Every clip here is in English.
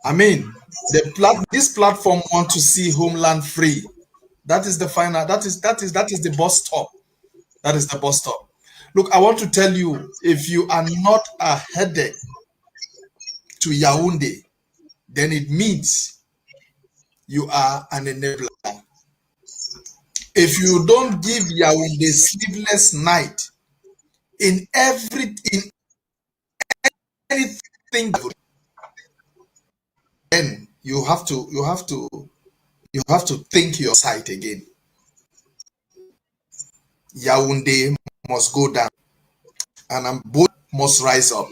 I mean, this platform want to see homeland free. That is the final. That is the bus stop. That is the bus stop. Look, I want to tell you, if you are not a headache to Yaoundé, then it means you are an enabler. If you don't give Yaoundé sleepless night in anything, then you have to think your sight again. Yaoundé must go down, and Ambo must rise up.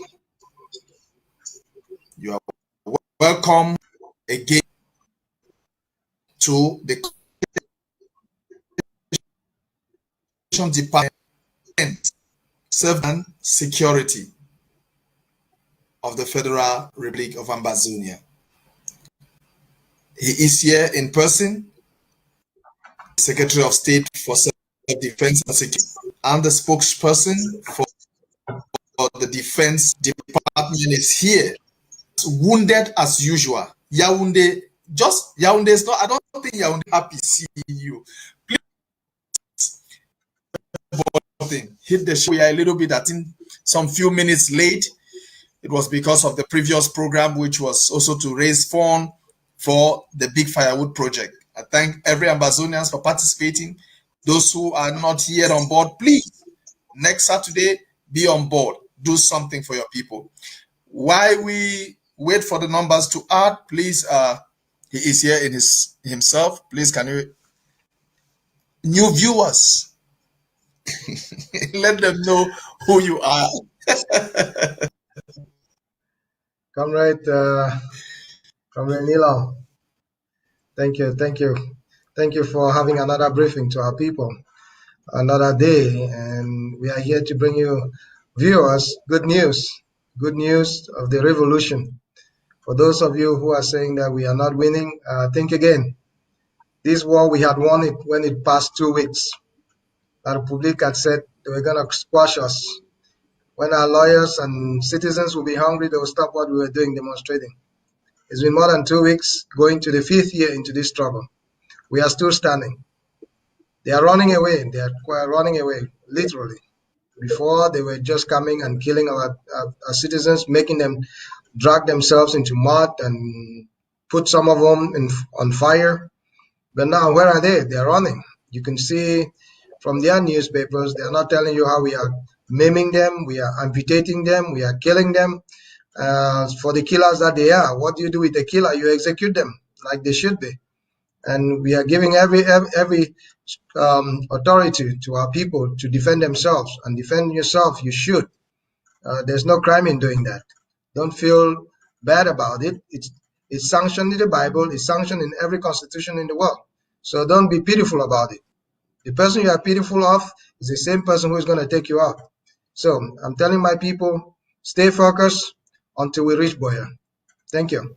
You are welcome again to the Communication Department, Safety and Security of the Federal Republic of Ambazonia. He is here in person, Secretary of State for Self-Defense and Security, and the spokesperson for the Defense Department is here. Wounded as usual. Yaoundé is not, I don't think Yaoundé happy seeing you. Please hit the show. We are a little bit, I think, some few minutes late. It was because of the previous program, which was also to raise funds for the Big Firewood project. I thank every Ambazonians for participating. Those who are not yet on board, please, next Saturday, be on board. Do something for your people. While we wait for the numbers to add, please, he is here in himself. Please, can you, new viewers, let them know who you are. Comrade Nilo, thank you for having another briefing to our people, another day, and we are here to bring you viewers good news of the revolution. For those of you who are saying that we are not winning, think again. This war, we had won it when it passed 2 weeks. La Republic had said they were going to squash us. When our lawyers and citizens will be hungry, they will stop what we were doing, demonstrating. It's been more than 2 weeks, going to the 5th year into this struggle. We are still standing. They are running away. They are running away, literally. Before, they were just coming and killing our citizens, making them drag themselves into mud and put some of them on fire. But now, where are they? They are running. You can see from their newspapers, they are not telling you how we are maiming them, we are amputating them, we are killing them. For the killers that they are, what do you do with the killer? You execute them like they should be. And we are giving every authority to our people to defend themselves. And defend yourself, you should. There's no crime in doing that. Don't feel bad about it. It's sanctioned in the Bible. It's sanctioned in every constitution in the world. So don't be pitiful about it. The person you are pitiful of is the same person who is going to take you out. So I'm telling my people, stay focused until we reach Buea. Thank you.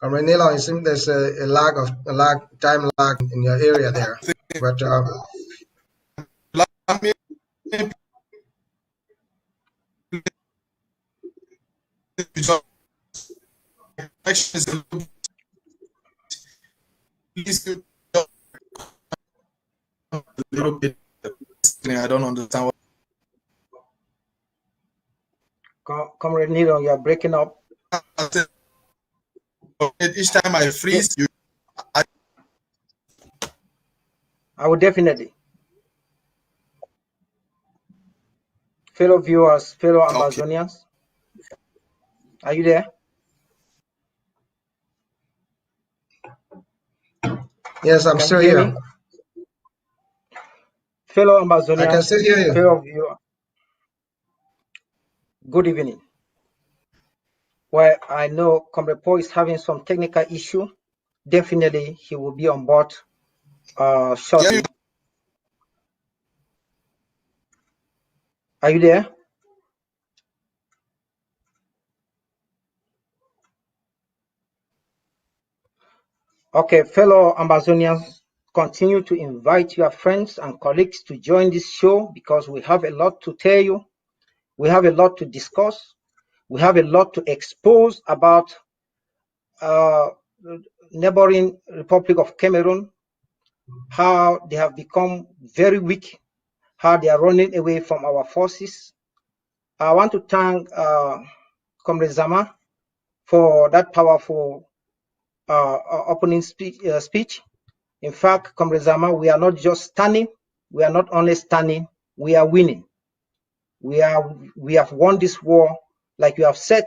Renila, it seems there's a time lag in your area there. But little bit. I don't understand what. Comrade Nilo, you are breaking up. Each time I freeze, I will definitely. Fellow viewers, fellow Ambazonians, are you there? Yes, I'm still here. Me? Fellow Ambazonians, I can still hear you. Fellow viewers, good evening. Well, I know Comrade Paul is having some technical issue. Definitely, he will be on board shortly. Yeah. Are you there? Okay, fellow Ambazonians, continue to invite your friends and colleagues to join this show because we have a lot to tell you. We have a lot to discuss. We have a lot to expose about neighboring Republic of Cameroon, how they have become very weak, how they are running away from our forces. I want to thank Comrade Zama for that powerful opening speech. In fact, Comrade Zama, we are not just standing. We are not only standing. We are winning. We have won this war, like you have said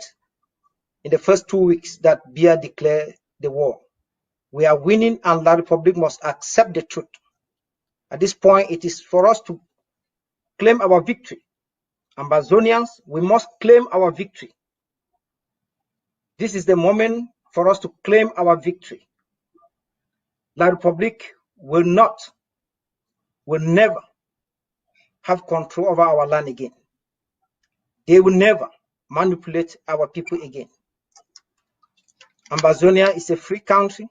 in the first 2 weeks that Biya declared the war. We are winning, and La Republic must accept the truth. At this point, it is for us to claim our victory. Ambazonians, we must claim our victory. This is the moment for us to claim our victory. La Republic will never have control over our land again. They will never manipulate our people again. Ambazonia is a free country,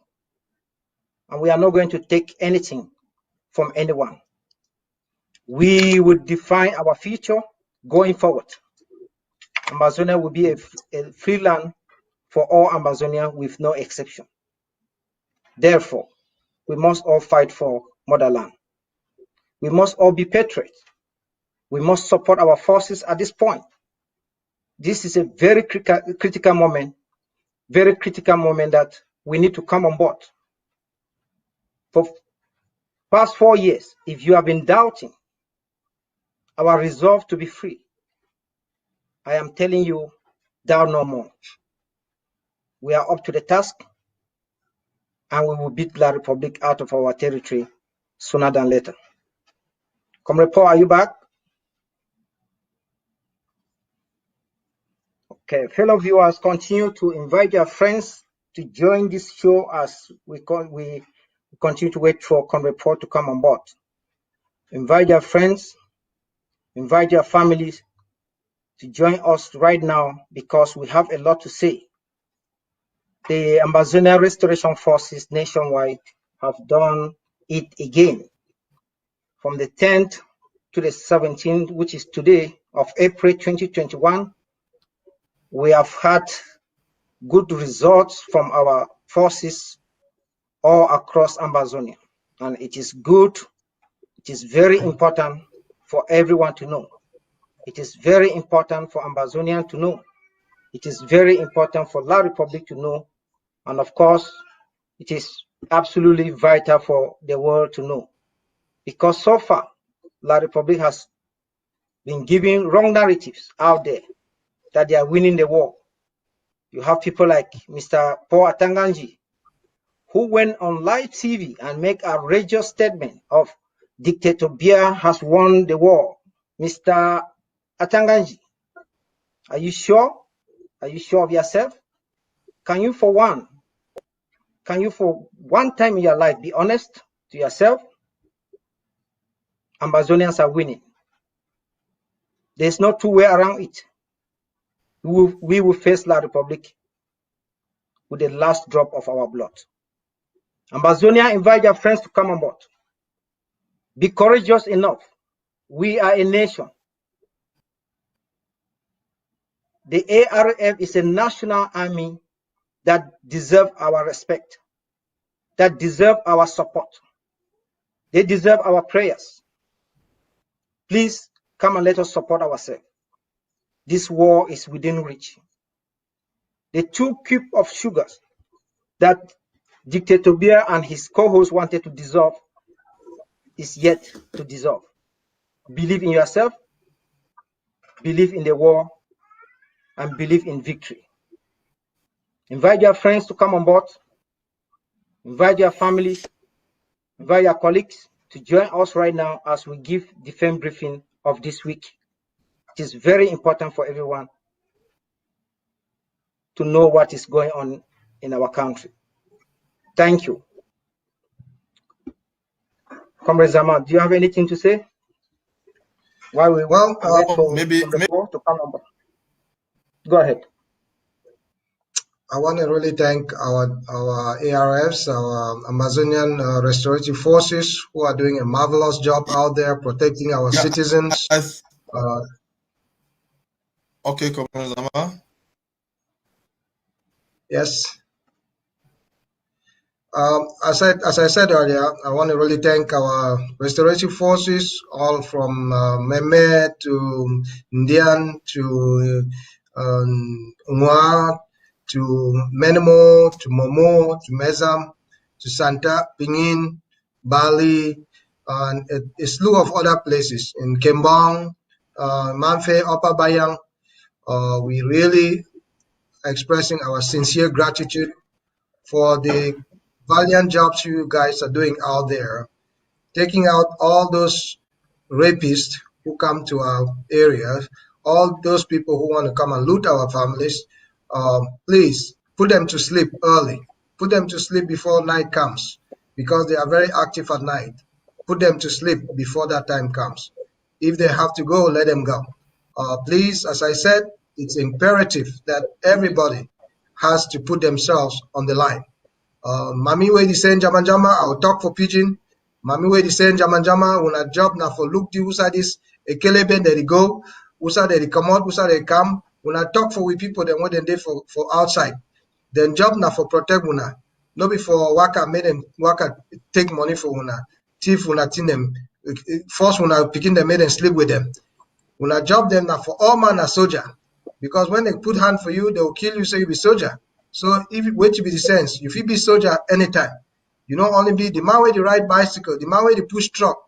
and we are not going to take anything from anyone. We will define our future going forward. Ambazonia will be a free land for all Ambazonians with no exception. Therefore, we must all fight for motherland. We must all be patriots. We must support our forces at this point. This is a very critical moment that we need to come on board. For past 4 years, if you have been doubting our resolve to be free, I am telling you, doubt no more. We are up to the task, and we will beat La Republic out of our territory sooner than later. Comrade Paul, are you back? Okay, fellow viewers, continue to invite your friends to join this show as we continue to wait for Comrade Paul to come on board. Invite your friends, invite your families to join us right now because we have a lot to say. The Ambazonia Restoration Forces nationwide have done it again. From the 10th to the 17th, which is today, of April 2021, we have had good results from our forces all across Ambazonia. And it is good, it is very important for everyone to know. It is very important for Ambazonian to know. It is very important for La Republic to know. And of course, it is absolutely vital for the world to know. Because so far, La Republic has been giving wrong narratives out there that they are winning the war. You have people like Mr. Paul Atanganji, who went on live TV and make a outrageous statement of Dictator Biya has won the war. Mr. Atanganji, are you sure? Are you sure of yourself? Can you for one time in your life be honest to yourself? Ambazonians are winning. There's no two way around it. We will face La Republic with the last drop of our blood. Ambazonia, invite your friends to come on board. Be courageous enough. We are a nation. The ARF is a national army that deserve our respect, that deserve our support. They deserve our prayers. Please come and let us support ourselves. This war is within reach. The 2 cubes of sugars that Dictator Biya and his co-host wanted to dissolve is yet to dissolve. Believe in yourself, believe in the war, and believe in victory. Invite your friends to come on board. Invite your families, invite your colleagues to join us right now as we give the film briefing of this week. It is very important for everyone to know what is going on in our country. Thank you. Comrade Zama, do you have anything to say? While we maybe to come on board. Go ahead. I want to really thank our ARFs, our Amazonian Restorative Forces, who are doing a marvelous job out there protecting our citizens. Okay, Comrade Zama. Yes. As I said earlier, I want to really thank our restorative forces, all from Meme to Indian to Umwa to Menemo to Momo to Mezam to Santa, Pingin, Bali, and a slew of other places in Kembang, Manfe, Upper Bayang. We really expressing our sincere gratitude for the valiant jobs you guys are doing out there, taking out all those rapists who come to our area, all those people who want to come and loot our families. Please put them to sleep early. Put them to sleep before night comes, because they are very active at night. Put them to sleep before that time comes. If they have to go, let them go. Please, as I said, it's imperative that everybody has to put themselves on the line. Mami we di sen jama jama, I'll talk for pidgin. Mami we di sen jama jama, una job na for look di usa this ekeleben there go, usa there come out, usa there come. Una talk for we people then what they did for outside. Then job na for protect una. No be for waka made them waka take money for una. Thief una tin them. Force una picking them made them sleep with them. Una job them na for all man a soldier. Because when they put hand for you, they will kill you, so you be soldier. So if you wait to be the sense, if you be soldier anytime, you don't only be the man where they ride bicycle, the man where they push truck,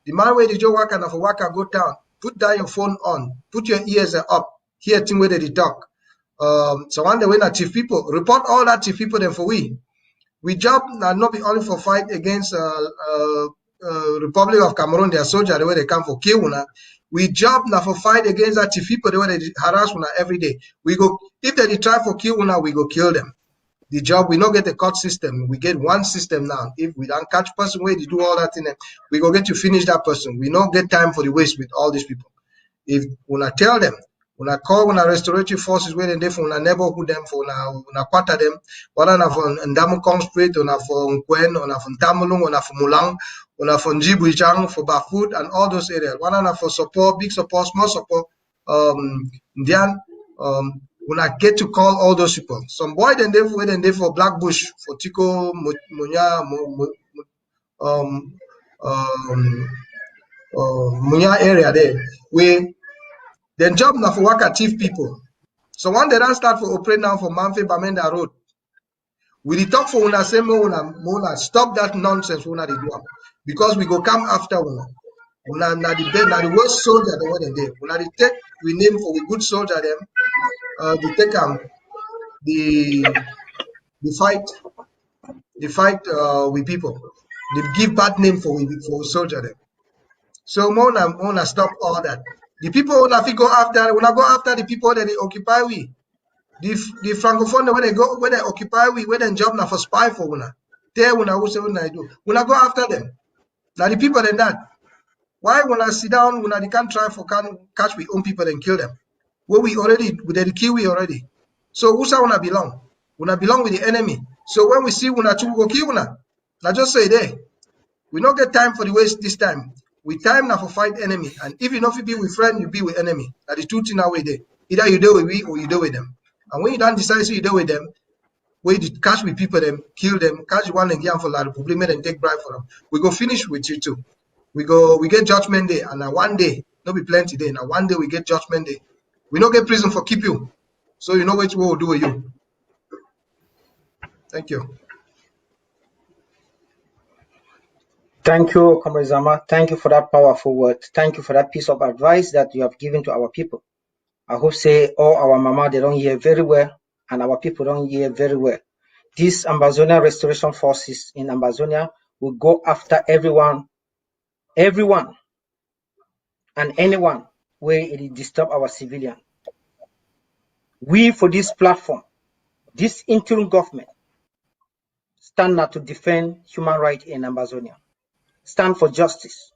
the man where they just work and for work go down. Put down your phone on, put your ears up, hear thing where they talk. So one day when a chief people report all that chief people then for we job not be only for fight against Republic of Cameroon, their soldier the way they come for kill una. We job now for fight against that people the way they harass una every day. We go if they try for kill una, we go kill them. The job we not get a court system. We get one system now. If we don't catch person where they do all that thing, we go get to finish that person. We not get time for the waste with all these people. If una tell them, una call una restorative forces where they for una neighborhood them for una quarter them, whether na for Ndamukong Street, una for Nkwen, una for Tamulung, una for Mulang, una for Njibuichang, for Bafut and all those areas. Whether na for support, big support, small support, Indian, una get to call all those people. Some boy then they for Black Bush, for Tiko, Munya, Munya area there. We then job now for work thief people. So one day I start for operate now for Manfe Bamenda Road. We talk for una say una stop that nonsense una they do, because we go come after una. Una na the worst soldier the one they una they take we name for we good soldier them. We take the fight with people. They give bad name for soldier them. So Mona stop all that. The people who go after the people that they occupy we. The francophone when they occupy we, when they job now for spy for una. There una who say una do. Una go after them. Now the people than that. Why when I sit down, when they can't try for catch we own people and kill them? Well, we they kill we already. So who say una belong? Una belong with the enemy. So when we see una two go kill una. Now just say there. We don't get time for the waste this time. We time now for fight enemy. And if you know if you be with friend, you be with enemy. That the two things are way there. Either you deal with we or you deal with them. And when you don't decide so you deal with them, we catch with people them, kill them, catch one and give for la Republic and take bribe for them. We go finish with you too. We get judgment day, and one day, not be plenty day. Now one day we get judgment day. We don't get prison for keep you. So you know what we will do with you. Thank you. Thank you, Comrade Zama. Thank you for that powerful word. Thank you for that piece of advice that you have given to our people. I hope say all our mama they don't hear very well, and our people don't hear very well. These Amazonia Restoration Forces in Amazonia will go after everyone, and anyone where it disturb our civilian. We for this platform, this interim government, stand now to defend human rights in Amazonia. Stand for justice.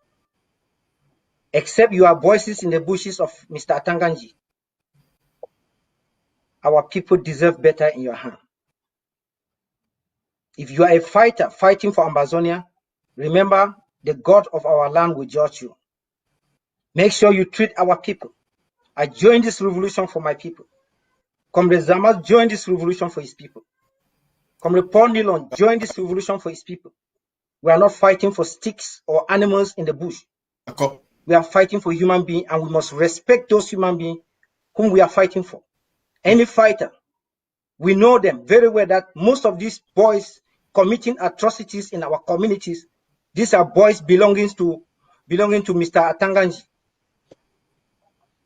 Except you are voices in the bushes of Mr. Atanganji. Our people deserve better in your hand. If you are a fighter fighting for Ambazonia, remember the God of our land will judge you. Make sure you treat our people. I joined this revolution for my people. Comrade Zamas joined this revolution for his people. Comrade Paul Nilon joined this revolution for his people. We are not fighting for sticks or animals in the bush. We are fighting for human beings, and we must respect those human beings whom we are fighting for. Any fighter, we know them very well, that most of these boys committing atrocities in our communities, these are boys belonging to Mr. Atanganji.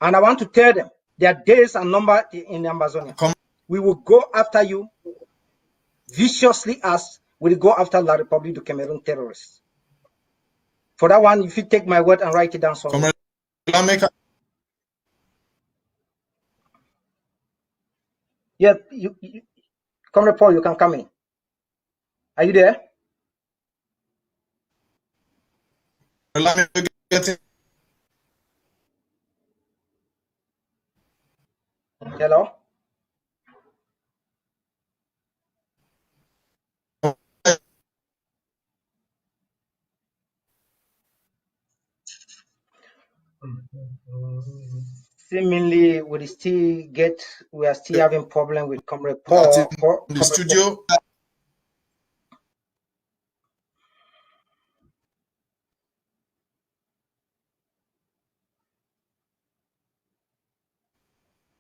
And I want to tell them, their days are numbered in Amazonia. We will go after you viciously as we go after La République du Cameroon terrorists. For that one, if you take my word and write it down somewhere. Yeah, Comrade Paul, you can come in. Are you there? Hello? Seemingly, we are still having problem with Comrade Paul. In the studio.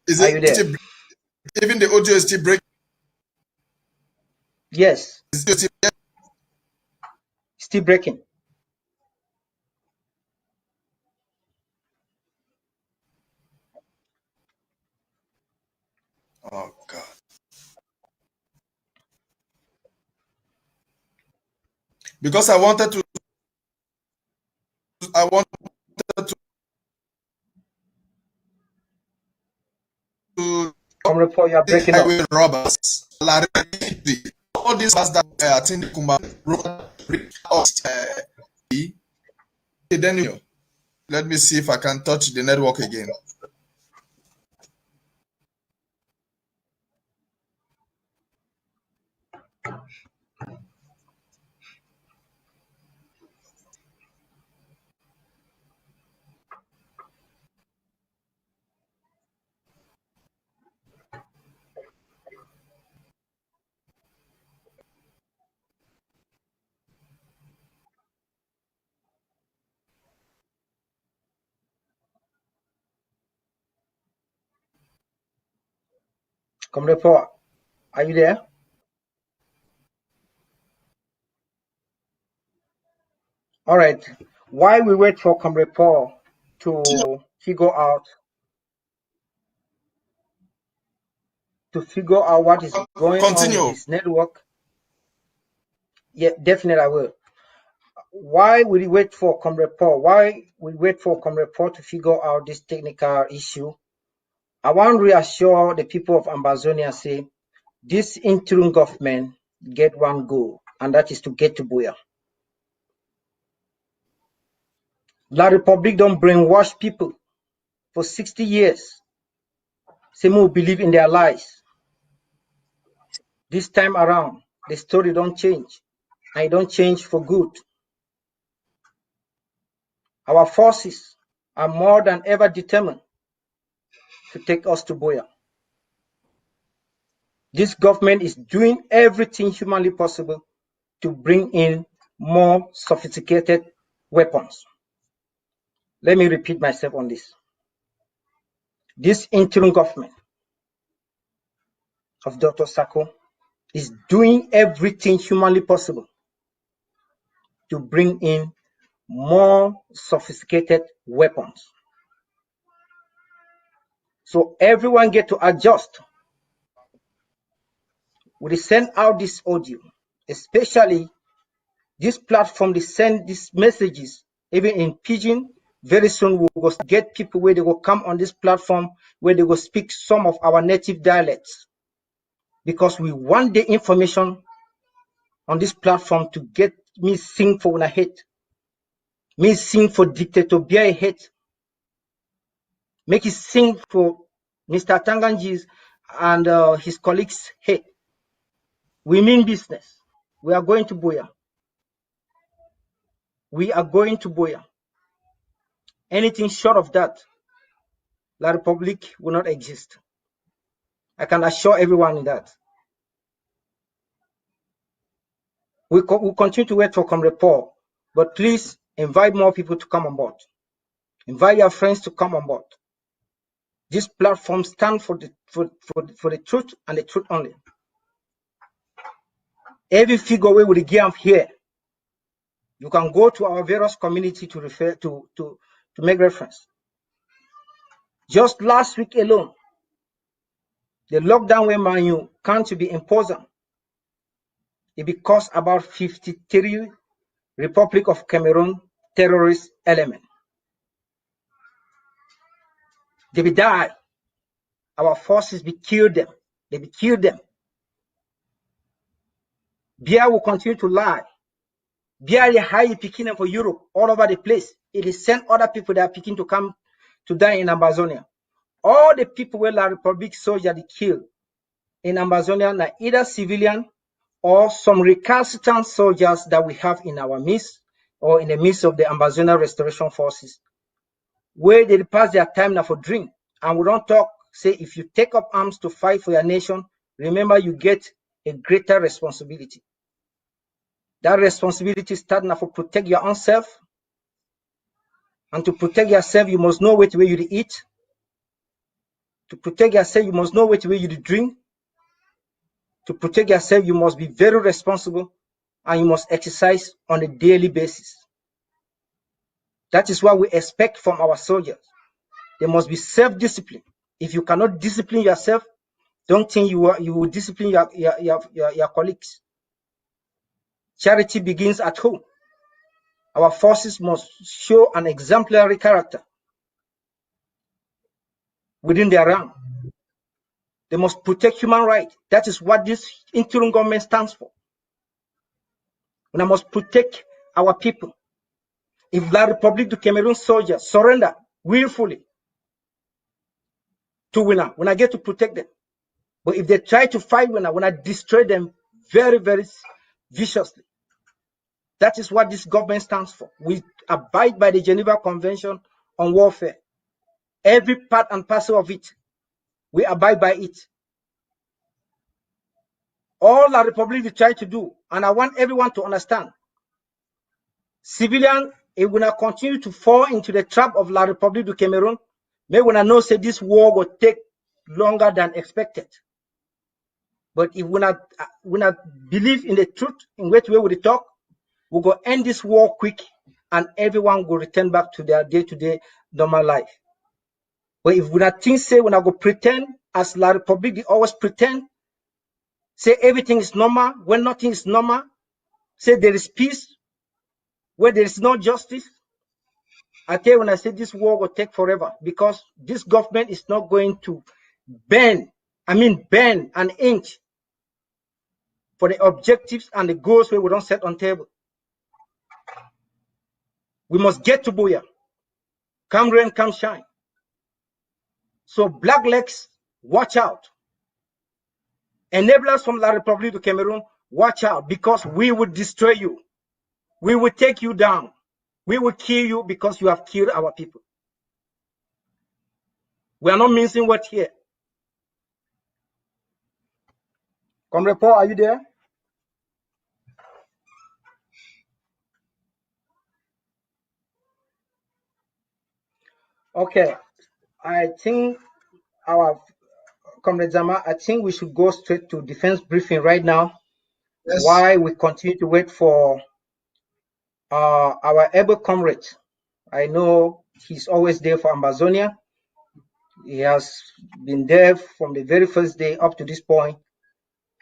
Is Are you there? Even the audio is still breaking. Yes. Still breaking. Oh God. Because I wanted to Comrade Paul, you are breaking up. robbers. All these ones that I think then let me see if I can touch the network again. Comrade Paul, are you there? All right. While we wait for Comrade Paul to figure out what is going on with this network. Yeah, definitely I will. Why we wait for Comrade Paul? To figure out this technical issue? I want to reassure the people of Ambazonia, say this interim government get one goal, and that is to get to Buea. La République don't brainwash people for 60 years. Some who believe in their lies. This time around, the story don't change. And it don't change for good. Our forces are more than ever determined to take us to Buea. This government is doing everything humanly possible to bring in more sophisticated weapons. Let me repeat myself on this. This interim government of Dr. Sako is doing everything humanly possible to bring in more sophisticated weapons. So everyone get to adjust. We send out this audio, especially this platform, they send these messages, even in Pidgin. Very soon we will get people where they will come on this platform, where they will speak some of our native dialects. Because we want the information on this platform to get me sing for una hate. Me sing for Dictator Biya hate. Make it sing for Mr. Tanganji's and his colleagues hate. We mean business. We are going to Buea. We are going to Buea. Anything short of that, La Republique will not exist. I can assure everyone that. We continue to wait for Comrade Paul, but please invite more people to come on board. Invite your friends to come on board. This platform stands for the truth and the truth only. Every figure we will give here, you can go to our various community to refer to make reference. Just last week alone, the lockdown when Manu can't be imposed. It cost about 53 Republic of Cameroon terrorist elements. They will die. Our forces will kill them. They will kill them. Bia will continue to lie. Bia is high picking for Europe all over the place. It is sent other people that are picking to come to die in Amazonia. All the people where La Republic soldiers they killed in Amazonia are either civilian or some recalcitrant soldiers that we have in our midst or in the midst of the Amazonia Restoration Forces, where they pass their time now for drink. And we don't talk, say, if you take up arms to fight for your nation, remember you get a greater responsibility. That responsibility starts now for protect your own self. And to protect yourself, you must know which way you eat. To protect yourself, you must know which way you drink. To protect yourself, you must be very responsible and you must exercise on a daily basis. That is what we expect from our soldiers. They must be self-disciplined. If you cannot discipline yourself, don't think you will discipline your colleagues. Charity begins at home. Our forces must show an exemplary character within their rank. They must protect human rights. That is what this interim government stands for. We must protect our people. If La Republique du Cameroon soldiers surrender willfully to winner, when I get to protect them. But if they try to fight winner, when I destroy them very, very viciously. That is what this government stands for. We abide by the Geneva Convention on Warfare. Every part and parcel of it, we abide by it. All La Republique try to do, and I want everyone to understand, civilian, if we not continue to fall into the trap of La Republique du Cameroon, may we not know say this war will take longer than expected. But if we not believe in the truth, in which way we talk, we go end this war quick, and everyone will return back to their day-to-day normal life. But if we not think, say, we not go pretend, as La Republique, they always pretend, say everything is normal, when nothing is normal, say there is peace, where there is no justice. I tell you, when I say this war will take forever, because this government is not going to bend an inch for the objectives and the goals where we don't set on table. We must get to Buea. Come rain, come shine. So Blacklegs, watch out. Enablers from La Republique du Cameroon, watch out, because we will destroy you. We will take you down. We will kill you because you have killed our people. We are not mincing words here. Comrade Paul, are you there? Okay. I think our Comrade Zama, I think we should go straight to defense briefing right now. Yes. Why we continue to wait for our able comrade. I know he's always there for Amazonia. He has been there from the very first day up to this point.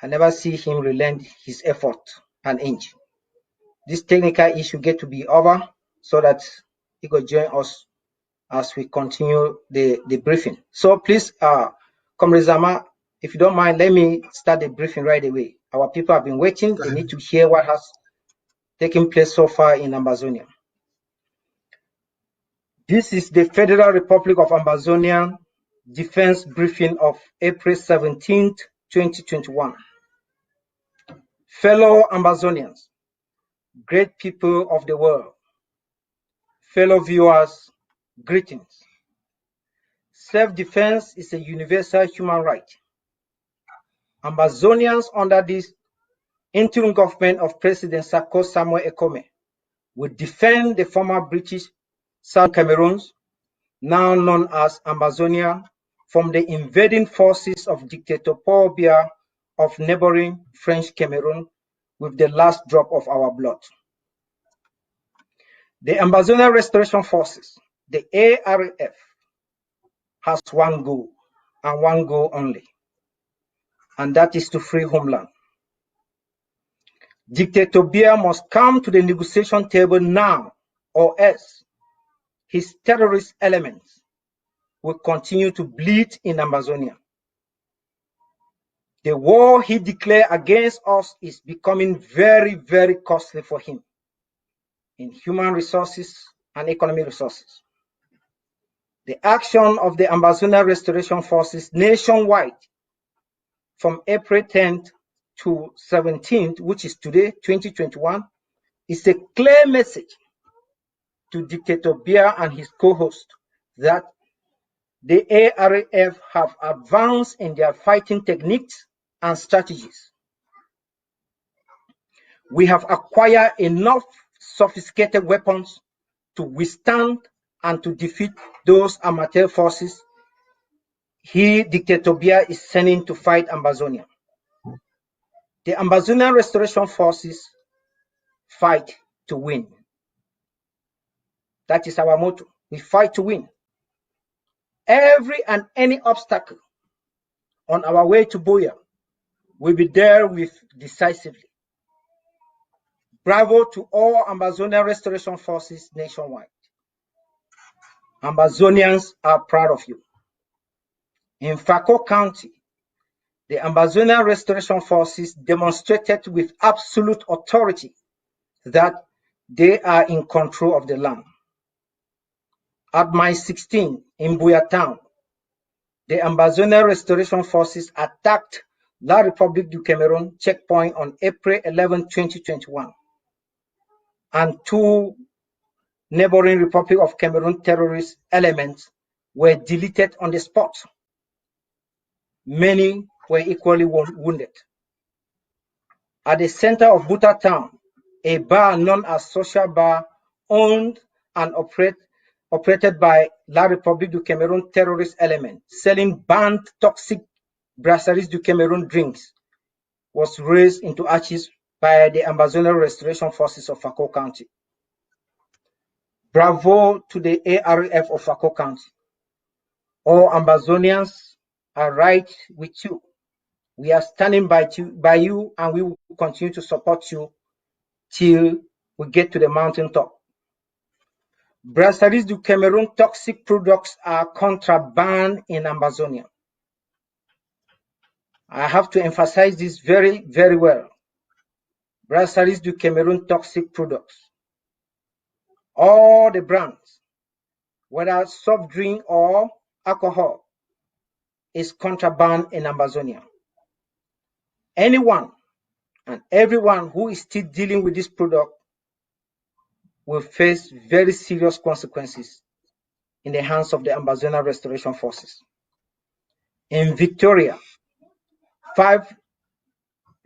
I never see him relent his effort an inch. This technical issue get to be over so that he could join us as we continue the briefing. So please, Comrade Zama, if you don't mind, let me start the briefing right away. Our people have been waiting. They need to hear what has taken place so far in Amazonia. This is the Federal Republic of Amazonia defense briefing of April 17th, 2021. Fellow Ambazonians, great people of the world, fellow viewers, greetings. Self-defense is a universal human right. Ambazonians under this interim government of President Sako Samuel Ekome will defend the former British South Cameroons, now known as Ambazonia, from the invading forces of dictator Paul Biya of neighboring French Cameroon with the last drop of our blood. The Ambazonia Restoration Forces, the ARF, has one goal and one goal only, and that is to free homeland. Dictator Biya must come to the negotiation table now, or else his terrorist elements will continue to bleed in Ambazonia. The war he declared against us is becoming very, very costly for him in human resources and economic resources. The action of the Ambazonia Restoration Forces nationwide from April 10th to 17th, which is today, 2021, is a clear message to Dictator Biya and his co-host that the ARF have advanced in their fighting techniques and strategies. We have acquired enough sophisticated weapons to withstand and to defeat those amateur forces Dictator Biya is sending to fight Ambazonia. The Ambazonia Restoration Forces fight to win. That is our motto. We fight to win. Every and any obstacle on our way to Buea will be dealt with decisively. Bravo to all Ambazonia Restoration Forces nationwide. Ambazonians are proud of you. In Fako County, the Ambazonia Restoration Forces demonstrated with absolute authority that they are in control of the land. At Mile 16 in Buea Town, the Ambazonia Restoration Forces attacked La République du Cameroun checkpoint on April 11, 2021, and two neighboring Republic of Cameroon terrorist elements were deleted on the spot. Many were equally wounded. At the center of Buta Town, a bar known as Social Bar, owned and operated by La République du Cameroun terrorist element, selling banned toxic Brasseries du Cameroun drinks, was razed into ashes by the Ambazonia Restoration Forces of Fako County. Bravo to the ARF of Fako County. All Ambazonians are right with you. We are standing by you, and we will continue to support you till we get to the mountaintop. Brasseries du Cameroun toxic products are contraband in Ambazonia. I have to emphasize this very, very well. Brasseries du Cameroun toxic products. All the brands, whether soft drink or alcohol, is contraband in Ambazonia. Anyone and everyone who is still dealing with this product will face very serious consequences in the hands of the Ambazonia Restoration Forces. In Victoria, 5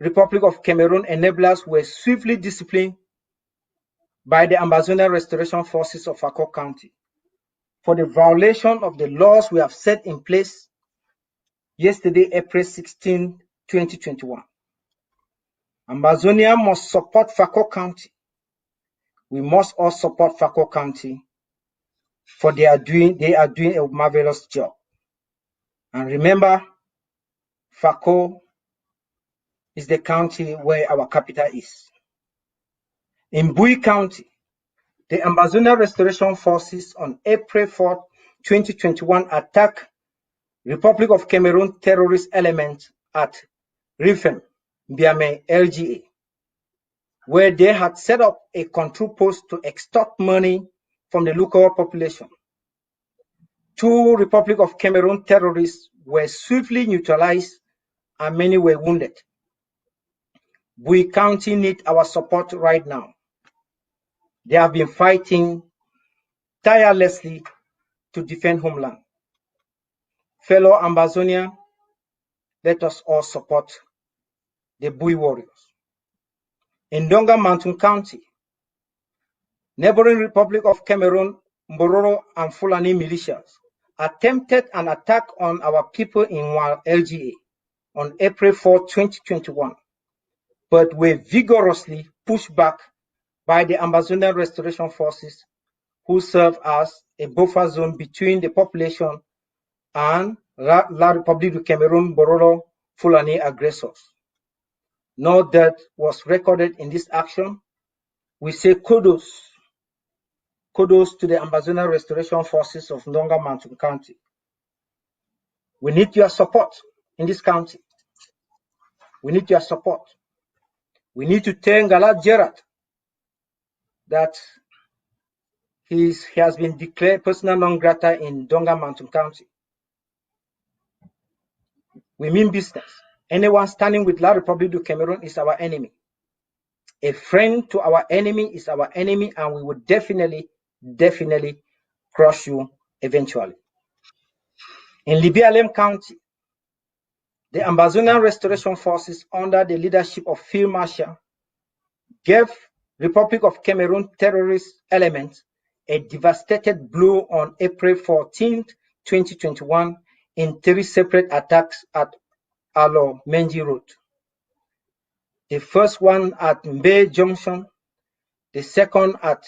Republic of Cameroon enablers were swiftly disciplined by the Ambazonia Restoration Forces of Fako County for the violation of the laws we have set in place yesterday, April 16, 2021. Ambazonia must support Fako County. We must all support Fako County, for they are doing a marvelous job. And remember, Fako is the county where our capital is. In Bui County, the Ambazonia Restoration Forces on April 4, 2021 attacked Republic of Cameroon terrorist elements at Rifem, Biame, LGA, where they had set up a control post to extort money from the local population. 2 Republic of Cameroon terrorists were swiftly neutralized and many were wounded. Bui County needs our support right now. They have been fighting tirelessly to defend homeland. Fellow Ambazonians, let us all support the Bui warriors. In Donga Mountain County, neighboring Republic of Cameroon, Mbororo and Fulani militias attempted an attack on our people in LGA on April 4, 2021, but were vigorously pushed back by the Ambazonian Restoration Forces, who serve as a buffer zone between the population and La République du Cameroun Mbororo Fulani aggressors. No death was recorded in this action. We say kudos to the Ambazonian Restoration Forces of Donga Mountain County. We need your support in this county. We need your support. We need to tell Galad Gerard that he has been declared persona non grata in Donga Mountain County. We mean business. Anyone standing with La République du Cameroun is our enemy. A friend to our enemy is our enemy, and we will definitely crush you eventually. In Libya-Lem County, the Ambazonian Restoration Forces, under the leadership of Field Marshal, gave Republic of Cameroon terrorist elements a devastating blow on April 14, 2021, in 3 separate attacks at Alo Menji Road. The first one at Mbe Junction, the second at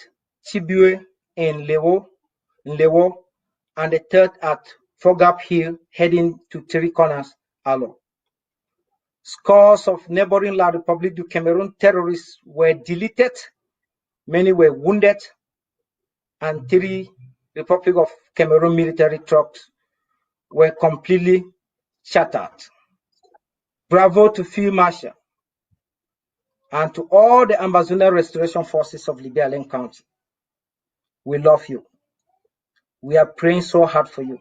Chibue in Lewo, and the third at Fogap Hill, heading to 3 Corners, Alo. Scores of neighboring La République du Cameroun terrorists were deleted, many were wounded, and 3 Republic of Cameroon military trucks were completely shattered. Bravo to Field Marshal and to all the Ambazonian Restoration Forces of Libya-Lem County. We love you. We are praying so hard for you.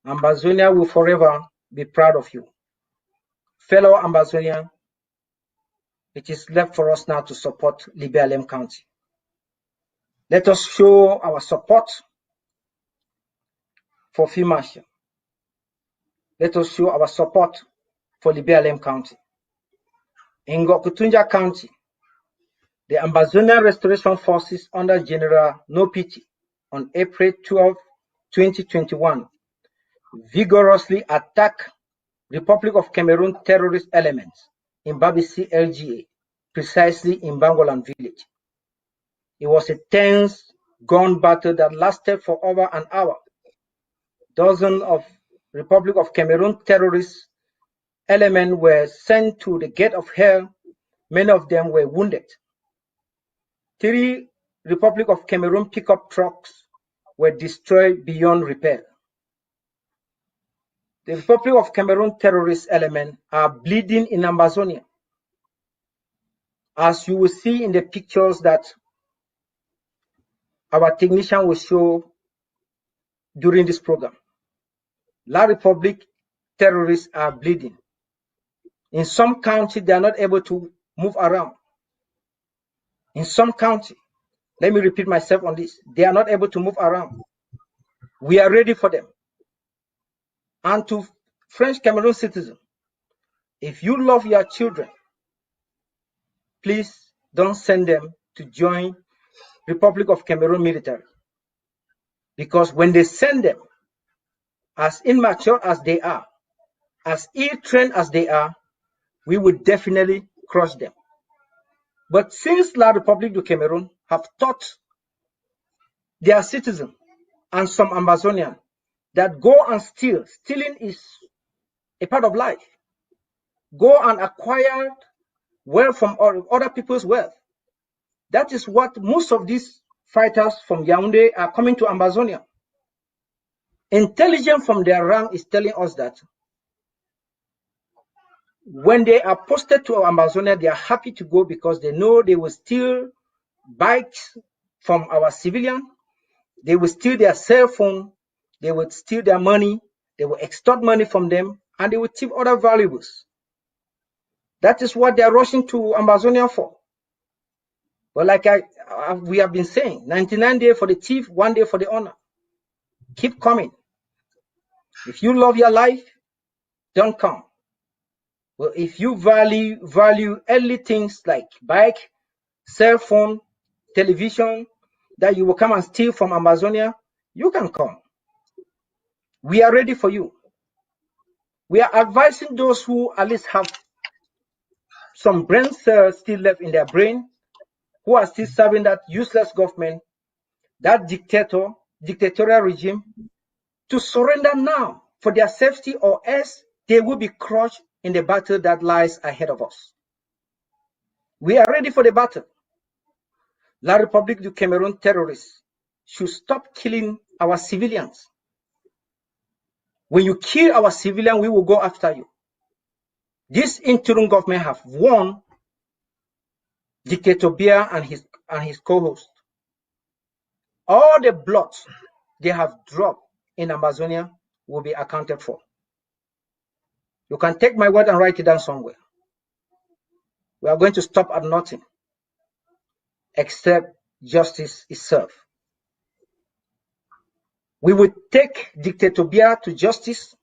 Ambazonia will forever be proud of you. Fellow Ambazonian, it is left for us now to support Libya-Lem County. Let us show our support for Field Marshal. Let us show our support for Libya-Lem County. In Gokutunja County, the Ambazonian Restoration Forces under General Nopiti on April 12, 2021, vigorously attacked Republic of Cameroon terrorist elements in Babisi LGA, precisely in Bangolan village. It was a tense gun battle that lasted for over an hour. Dozens of Republic of Cameroon terrorist elements were sent to the gate of hell. Many of them were wounded. 3 Republic of Cameroon pickup trucks were destroyed beyond repair. The Republic of Cameroon terrorist elements are bleeding in Ambazonia, as you will see in the pictures that our technician will show during this program. La Republic terrorists are bleeding. In some counties, they are not able to move around. In some counties, let me repeat myself on this, they are not able to move around. We are ready for them. And to French Cameroon citizens, if you love your children, please don't send them to join Republic of Cameroon military. Because when they send them, as immature as they are, as ill-trained as they are, we would definitely crush them. But since La République du Cameroon have taught their citizens and some Ambazonians that go and steal, stealing is a part of life. Go and acquire wealth from other people's wealth. That is what most of these fighters from Yaoundé are coming to Ambazonia. Intelligence from their rank is telling us that when they are posted to Ambazonia, they are happy to go because they know they will steal bikes from our civilians, they will steal their cell phone, they will steal their money, they will extort money from them, and they will thief other valuables. That is what they are rushing to Amazonia for. But like we have been saying, 99 days for the thief, 1 day for the honor. Keep coming. If you love your life, don't come. Well, if you value earthly things like bike, cell phone, television, that you will come and steal from Amazonia, you can come. We are ready for you. We are advising those who at least have some brain cells still left in their brain, who are still serving that useless government, that dictatorial regime, to surrender now for their safety, or else they will be crushed in the battle that lies ahead of us. We are ready for the battle. La République du Cameroon terrorists should stop killing our civilians. When you kill our civilians, we will go after you. This interim government have won Dictator Biya and his co-host. All the blood they have dropped in Amazonia will be accounted for. You can take my word and write it down somewhere. We are going to stop at nothing except justice is served. We will take Dictator Biya to justice,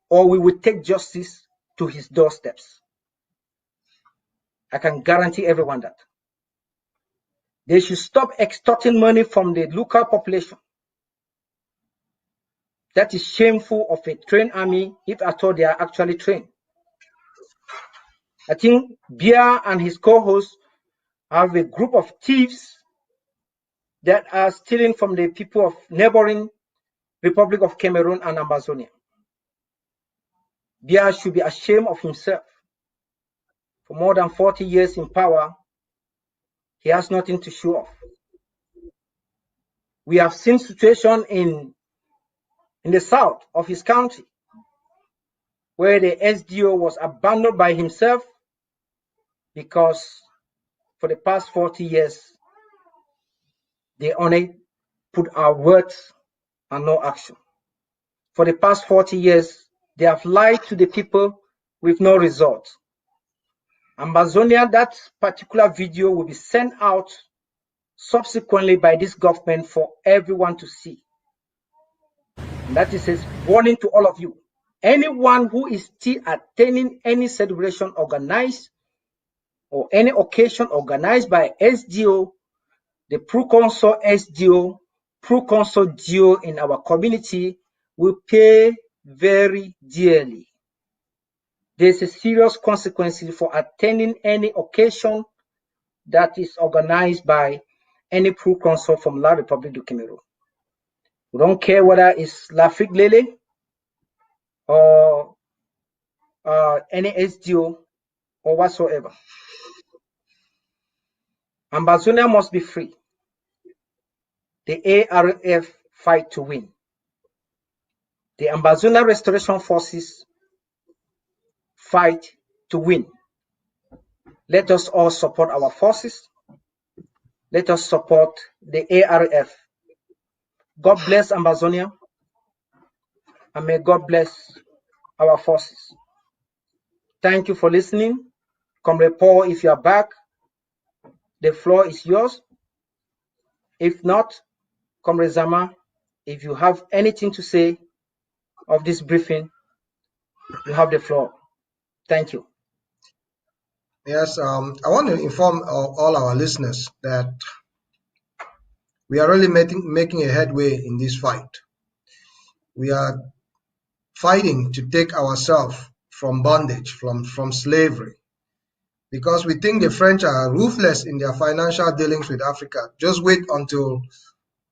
or we will take justice to his doorsteps. I can guarantee everyone that. They should stop extorting money from the local population. That is shameful of a trained army, if at all they are actually trained. I think Biya and his co-hosts have a group of thieves that are stealing from the people of neighboring Republic of Cameroon and Amazonia. Biya should be ashamed of himself. For more than 40 years in power, he has nothing to show off. We have seen situation in the south of his country, where the SDO was abandoned by himself because for the past 40 years, they only put out words and no action. For the past 40 years, they have lied to the people with no result. Amazonia, that particular video will be sent out subsequently by this government for everyone to see. And that is a warning to all of you. Anyone who is still attending any celebration organized or any occasion organized by SDO, the Proconsul SDO, Proconsul DO in our community, will pay very dearly. There's a serious consequence for attending any occasion that is organized by any Proconsul from La République du Cameroon. We don't care whether it's L'Afrique Lele or any SDO or whatsoever. Amazonia must be free. The ARF fight to win. The Amazonia Restoration Forces fight to win. Let us all support our forces. Let us support the ARF. God bless Amazonia, and may God bless our forces. Thank you for listening. Comrade Paul, if you are back, the floor is yours. If not, Comrade Zama, if you have anything to say of this briefing, you have the floor. Thank you. Yes, I want to inform all our listeners that we are really making a headway in this fight. We are fighting to take ourselves from bondage, from slavery, because we think the French are ruthless in their financial dealings with Africa. Just wait until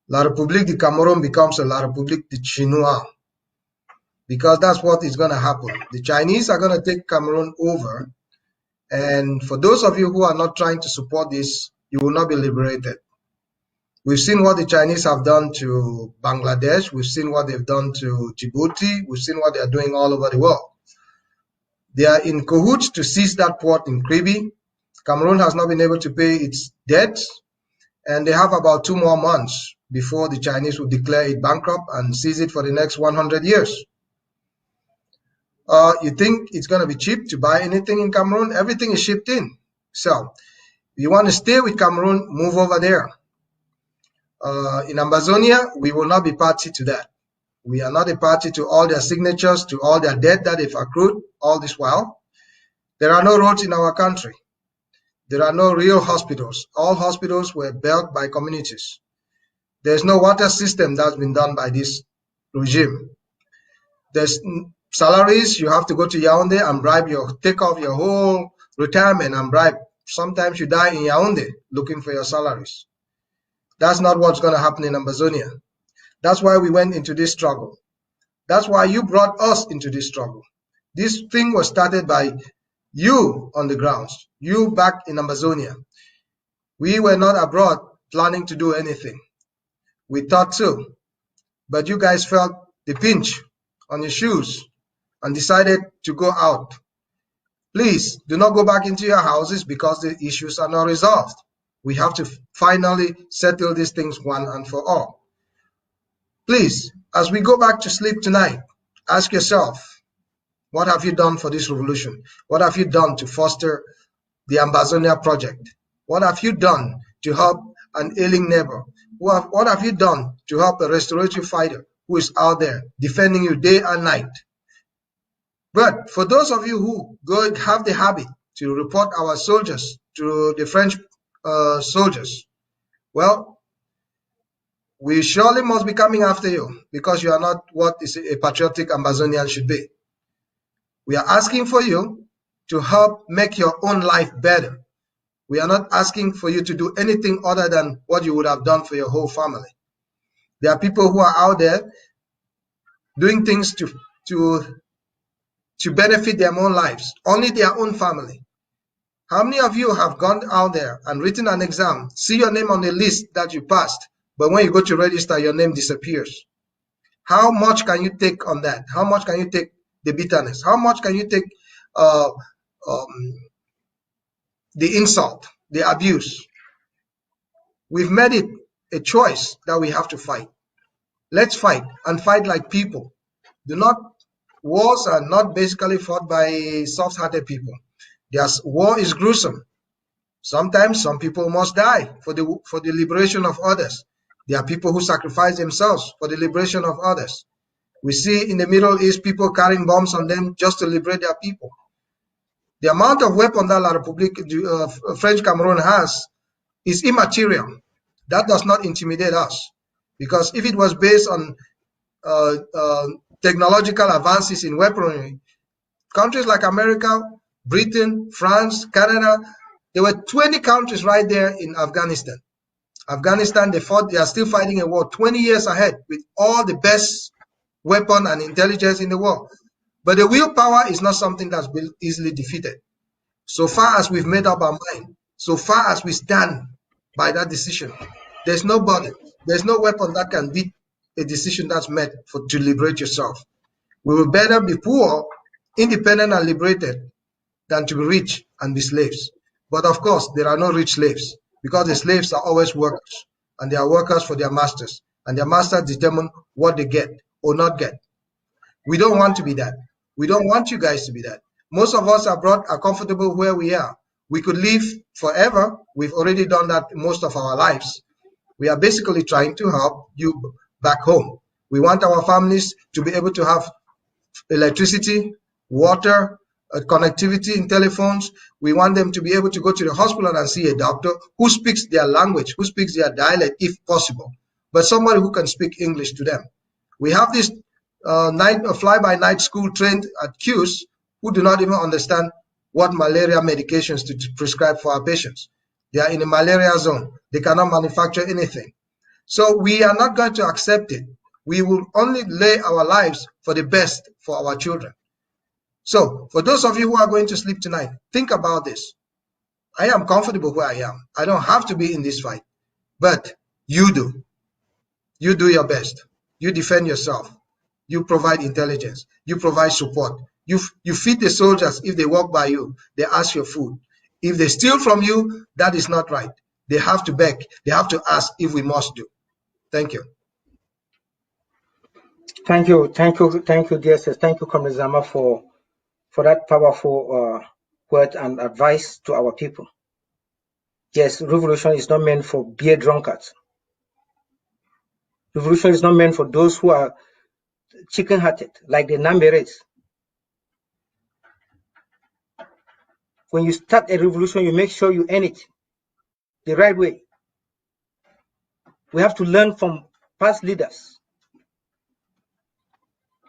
La République du Cameroun becomes a La République du Chinois, because that's what is going to happen. The Chinese are going to take Cameroon over, and for those of you who are not trying to support this, you will not be liberated. We've seen what the Chinese have done to Bangladesh. We've seen what they've done to Djibouti. We've seen what they're doing all over the world. They are in cahoots to seize that port in Kribi. Cameroon has not been able to pay its debt, and they have about 2 more months before the Chinese will declare it bankrupt and seize it for the next 100 years. You think it's going to be cheap to buy anything in Cameroon? Everything is shipped in. So if you want to stay with Cameroon, move over there. In Ambazonia, we will not be party to that. We are not a party to all their signatures, to all their debt that they've accrued all this while. There are no roads in our country. There are no real hospitals. All hospitals were built by communities. There's no water system that's been done by this regime. There's salaries. You have to go to Yaoundé and take off your whole retirement and bribe. Sometimes you die in Yaoundé looking for your salaries. That's not what's going to happen in Ambazonia. That's why we went into this struggle. That's why you brought us into this struggle. This thing was started by you on the grounds, you back in Ambazonia. We were not abroad planning to do anything. We thought so, but you guys felt the pinch on your shoes and decided to go out. Please do not go back into your houses because the issues are not resolved. We have to finally settle these things one and for all. Please, as we go back to sleep tonight, ask yourself, what have you done for this revolution? What have you done to foster the Ambazonia project? What have you done to help an ailing neighbor? What have you done to help a restorative fighter who is out there defending you day and night? But for those of you who have the habit to report our soldiers to the French soldiers, well, we surely must be coming after you because you are not what is a patriotic Ambazonian should be. We are asking for you to help make your own life better. We are not asking for you to do anything other than what you would have done for your whole family. There are people who are out there doing things to benefit their own lives, only their own family. How many of you have gone out there and written an exam, see your name on the list that you passed, but when you go to register, your name disappears? How much can you take on that? How much can you take the bitterness? How much can you take the insult, the abuse? We've made it a choice that we have to fight. Let's fight and fight like people. Wars are not basically fought by soft-hearted people. War is gruesome. Sometimes some people must die for the liberation of others. There are people who sacrifice themselves for the liberation of others. We see in the Middle East people carrying bombs on them just to liberate their people. The amount of weapons that La République French Cameroon has is immaterial. That does not intimidate us, because if it was based on technological advances in weaponry, countries like America, Britain, France, Canada, there were 20 countries right there in Afghanistan. Afghanistan, they are still fighting a war 20 years ahead with all the best weapon and intelligence in the world. But the willpower is not something that's been easily defeated. So far as we've made up our mind, so far as we stand by that decision, there's no weapon that can beat a decision that's made to liberate yourself. We will better be poor, independent and liberated than to be rich and be slaves. But of course, there are no rich slaves, because the slaves are always workers, and they are workers for their masters, and their masters determine what they get or not get. We don't want to be that. We don't want you guys to be that. Most of us abroad are comfortable where we are. We could live forever. We've already done that most of our lives. We are basically trying to help you back home. We want our families to be able to have electricity, water, connectivity in telephones. We want them to be able to go to the hospital and see a doctor who speaks their language, who speaks their dialect if possible, but somebody who can speak English to them. We have this fly-by-night school trained at QS who do not even understand what malaria medications to prescribe for our patients. They are in a malaria zone. They cannot manufacture anything. So we are not going to accept it. We will only lay our lives for the best for our children. So for those of you who are going to sleep tonight, think about this. I am comfortable where I am. I don't have to be in this fight, but you do. You do your best. You defend yourself. You provide intelligence. You provide support. You feed the soldiers if they walk by you. They ask your food. If they steal from you, that is not right. They have to beg. They have to ask if we must do. Thank you. Thank you, DSS. Thank you, Comrade Zama, for for that powerful word and advice to our people. Yes, revolution is not meant for beer drunkards. Revolution is not meant for those who are chicken-hearted, like the Namberes. When you start a revolution, you make sure you end it the right way. We have to learn from past leaders.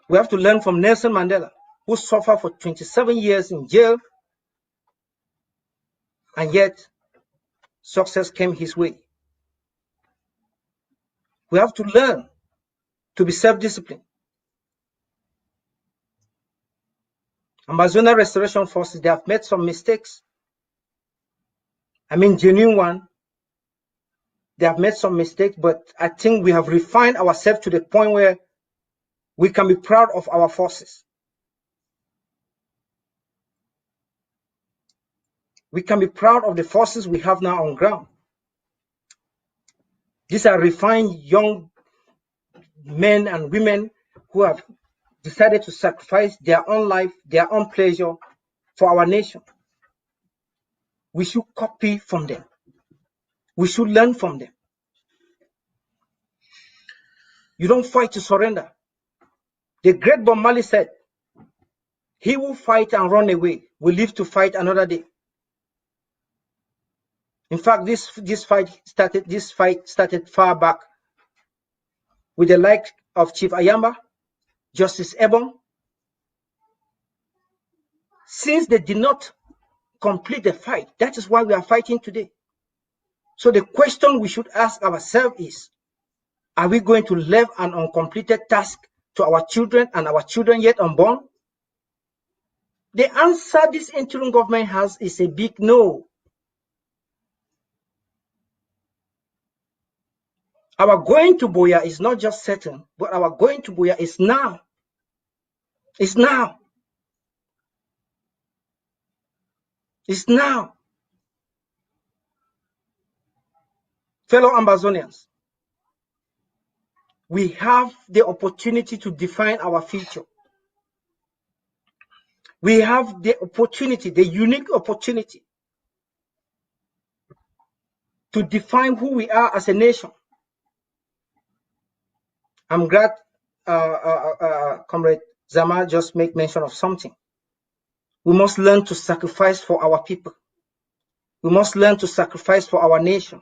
We have to learn from Nelson Mandela, who suffered for 27 years in jail, and yet success came his way. We have to learn to be self-disciplined. Amazona Restoration Forces, they have made some mistakes. I mean, genuine one. They have made some mistakes, but I think we have refined ourselves to the point where we can be proud of our forces. We can be proud of the forces we have now on ground. These are refined young men and women who have decided to sacrifice their own life, their own pleasure for our nation. We should copy from them. We should learn from them. You don't fight to surrender. The great Bob Marley said, "He who fight and run away will live to fight another day." In fact, this fight started far back with the like of Chief Ayamba, Justice Ebon. Since they did not complete the fight, that is why we are fighting today. So the question we should ask ourselves is, are we going to leave an uncompleted task to our children and our children yet unborn? The answer this interim government has is a big no. Our going to Buea is not just certain, but our going to Buea is now. It's now. It's now. Fellow Amazonians, we have the opportunity to define our future. We have the opportunity, the unique opportunity to define who we are as a nation. I'm glad Comrade Zama just made mention of something. We must learn to sacrifice for our people. We must learn to sacrifice for our nation.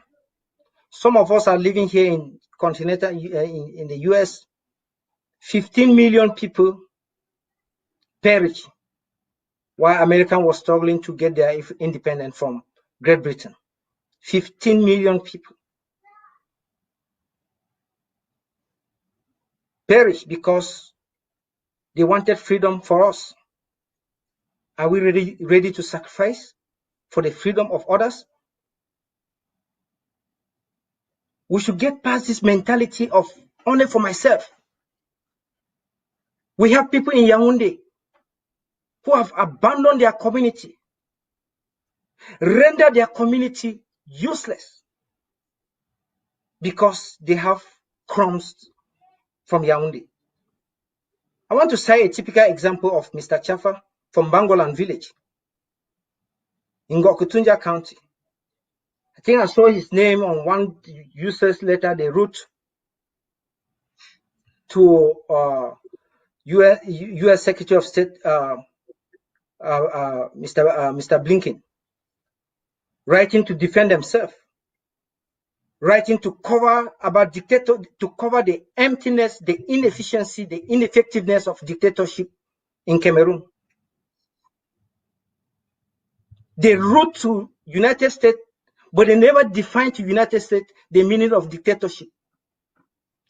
Some of us are living here in continental in the US. 15 million people perished while America was struggling to get their independence from Great Britain. 15 million people perished because they wanted freedom for us. Are we ready to sacrifice for the freedom of others? We should get past this mentality of only for myself. We have people in Yaoundé who have abandoned their community, rendered their community useless because they have crumbs from Yaoundé. I want to cite a typical example of Mr. Chafa from Bangolan village in Ngokutunja County. I think I saw his name on one useless letter they wrote to U.S. Secretary of State Mr. Blinken, writing to defend themselves, writing to cover about dictator, to cover the emptiness, the inefficiency, the ineffectiveness of dictatorship in Cameroon. They wrote to United States, but they never defined to United States the meaning of dictatorship.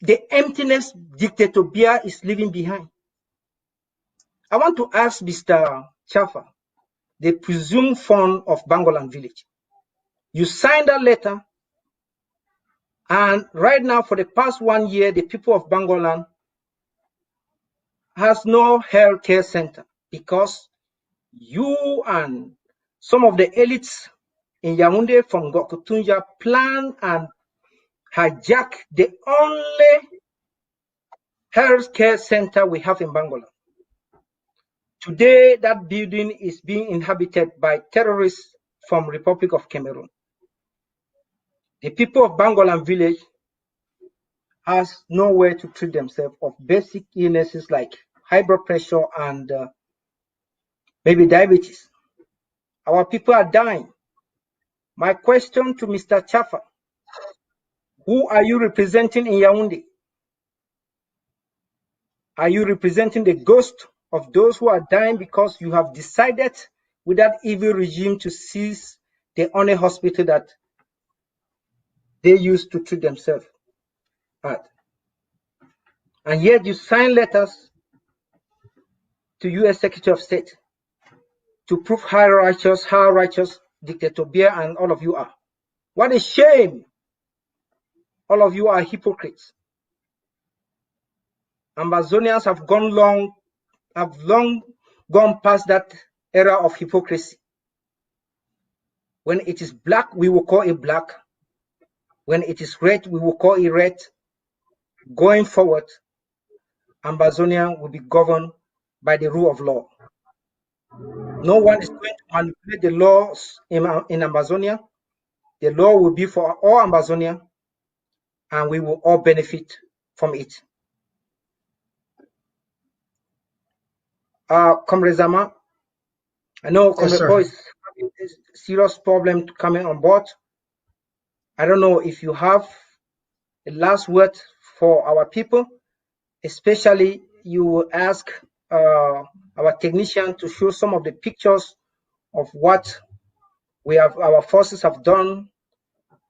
The emptiness dictator Biya is leaving behind. I want to ask Mr. Chafa, the presumed founder of Bangolan village. You signed that letter, and right now for the past 1 year, the people of Bangolan has no health care center because you and some of the elites in Yaoundé from Ngokutunja plan and hijack the only health care center we have in Bangolan. Today, that building is being inhabited by terrorists from Republic of Cameroon. The people of Bangolan village has nowhere to treat themselves of basic illnesses like high blood pressure and maybe diabetes. Our people are dying. My question to Mr. Chaffa, who are you representing in Yaoundé? Are you representing the ghost of those who are dying because you have decided with that evil regime to seize the only hospital that they used to treat themselves at? And yet you sign letters to U.S. Secretary of State to prove how righteous Dictator Biya and all of you are. What a shame! All of you are hypocrites. Amazonians have long gone past that era of hypocrisy. When it is black, we will call it black. When it is red, we will call it red. Going forward, Amazonia will be governed by the rule of law. No one is going to manipulate the laws in Amazonia. The law will be for all Amazonia, and we will all benefit from it. Comrade Zama, I know Comrade Boy is having a serious problem coming on board. I don't know if you have a last word for our people, especially you will ask our technician to show some of the pictures of what our forces have done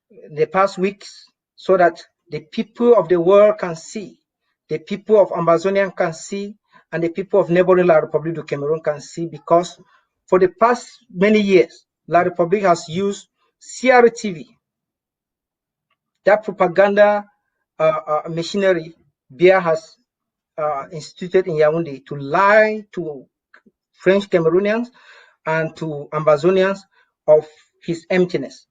in the past weeks, so that the people of the world can see, the people of Amazonia can see, and the people of neighboring La République du Cameroon can see, because for the past many years, La République has used CRTV, that propaganda machinery Biya has instituted in Yaoundé to lie to French Cameroonians and to Amazonians of his emptiness.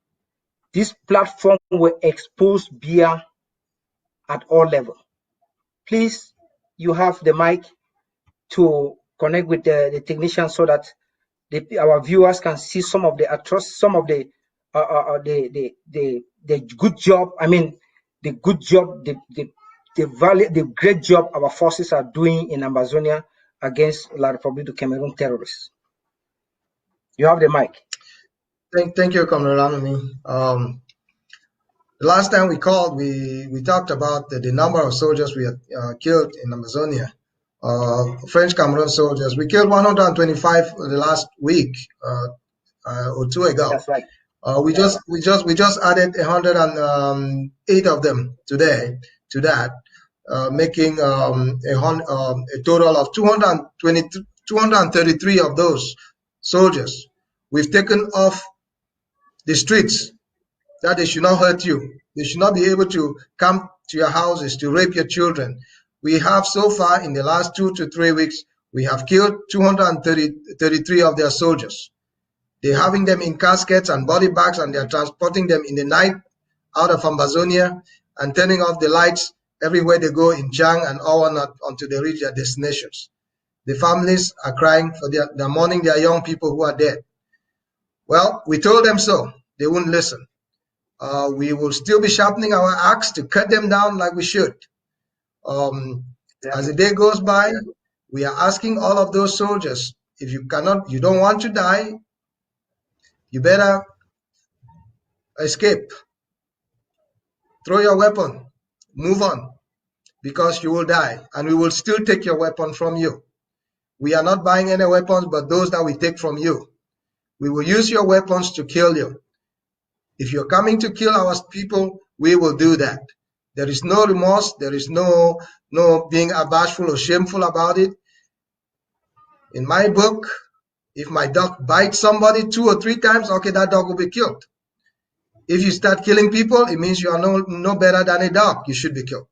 This platform will expose Biya at all levels. Please, you have the mic to connect with the technician so that our viewers can see some of the atrocities, some of the good job. I mean, the good job, the great job our forces are doing in Amazonia against La République du Cameroon terrorists. You have the mic. Thank you, Comrade Anami. The last time we called, we talked about the number of soldiers we had killed in Amazonia. French Cameroon soldiers. We killed 125 the last week or two ago. That's right. We just added 108 of them today to that, making a total of 233 of those soldiers we've taken off the streets, that they should not hurt you. They should not be able to come to your houses to rape your children. We have so far in the last 2 to 3 weeks, we have killed 233 of their soldiers. They're having them in caskets and body bags, and they're transporting them in the night out of Amazonia and turning off the lights everywhere they go in Chang and all until they reach their destinations. The families are crying for they're mourning their young people who are dead. Well, we told them so. They wouldn't listen. We will still be sharpening our axe to cut them down like we should. As the day goes by, we are asking all of those soldiers, if you don't want to die, you better escape. Throw your weapon, move on, because you will die, and we will still take your weapon from you. We are not buying any weapons but those that we take from you. We will use your weapons to kill you. If you're coming to kill our people, we will do that. There is no remorse. There is no being bashful or shameful about it. In my book, if my dog bites somebody 2 or 3 times, okay, that dog will be killed. If you start killing people, it means you are no better than a dog. You should be killed.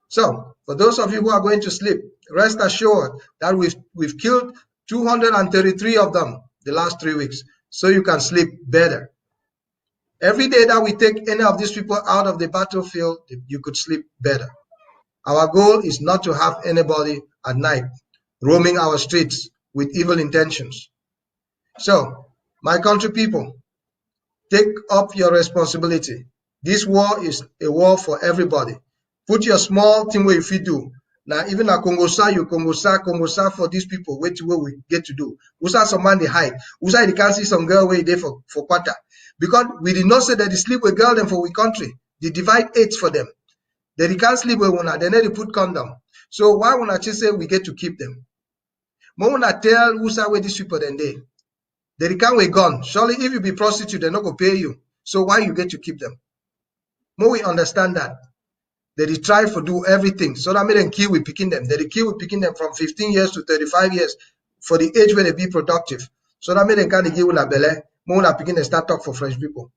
So, for those of you who are going to sleep, rest assured that we've killed 233 of them the last 3 weeks, so you can sleep better. Every day that we take any of these people out of the battlefield, you could sleep better. Our goal is not to have anybody at night roaming our streets with evil intentions. So, my country people, take up your responsibility. This war is a war for everybody. Put your small thing where if you do. Now, even a Congosa, you Congosa for these people, wait till we get to do. Usa some man they hide. Usa they can't see some girl way there for quarter. Because we did not say that they sleep with girl them for we country. They divide eight for them. They can't sleep with one, they never put condom. So why would I just say we get to keep them? When I tell Usa where these people then they can't we gone. Surely if you be prostitute, they're not gonna pay you. So why you get to keep them? More we understand that. They try to do everything. So that made them kill with picking them. They kill with picking them from 15 years to 35 years for the age where they be productive. So that made them kind of give una belly. More una picking and start talk for French people.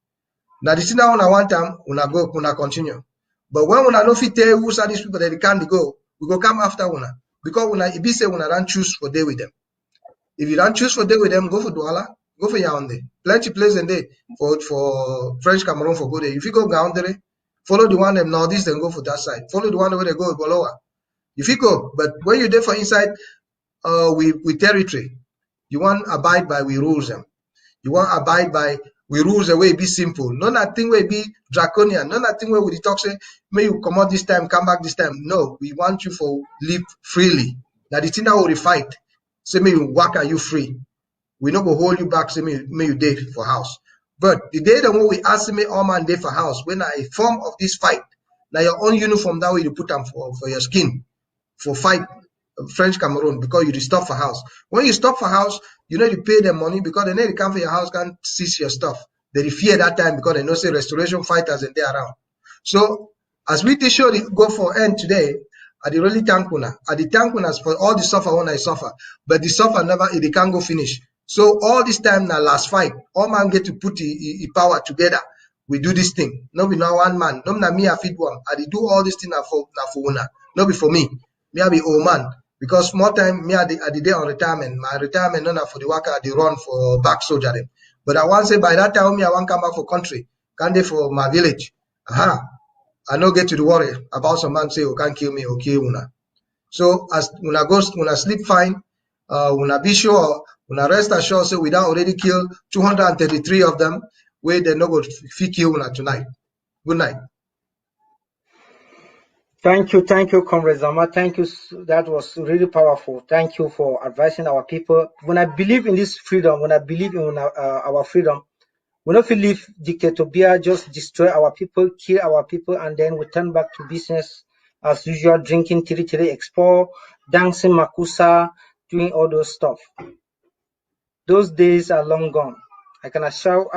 Now this is now una one time, una go, una continue. But when una no fit tell who are these people that they can't go, we go come after una. Because una if you say una don't choose for day with them. If you don't choose for day with them, go for Douala, go for Yaoundé. Plenty place in there for French Cameroon for go there. If you go Yaoundé, follow the one them northeast, then go for that side. Follow the one where they go Bolowa. If you go, but when you're there for inside with territory, you want to abide by we rules them. You want to abide by we rules the way it be simple. None that thing will be draconian. None that thing where we talk say, may you come out this time, come back this time. No, we want you for live freely. Now the thing that will fight. Say may you work and you free. We not go hold you back, say may you day for house. But the day that when we ask me all man day for house, when a form of this fight, now your own uniform that way you put them for your skin, for fight French Cameroon, because you stop for house. When you stop for house, you know you pay them money because they know they come for your house, can't seize your stuff. They fear that time because they know say restoration fighters and they around. So as we show go for end today, I really thank una. I thank una for all the suffer when I suffer, but the suffer never they can't go finish. So all this time now last fight, all man get to put the power together. We do this thing. No be no one man. No na me I feed one. I do all this thing for una. No be for me. Me I be old man. Because more time me I the day on retirement. My retirement no na for the worker I run for back soldier them. But I want say by that time me I want come back for country. Can they for my village? Aha. I no get to the worry about some man say you can't kill me or kill una. So as una goes una sleep fine, una be sure, una rest assured say we don't already kill 233 of them, where they no go fit kill una tonight. Good night. Thank you, Comrade Zama. Thank you. That was really powerful. Thank you for advising our people. When I believe in this freedom, when I believe in our freedom, we not leave dictatorship, just destroy our people, kill our people, and then we turn back to business as usual, drinking Tiri Expo, dancing Makusa, doing all those stuff. Those days are long gone. I can assure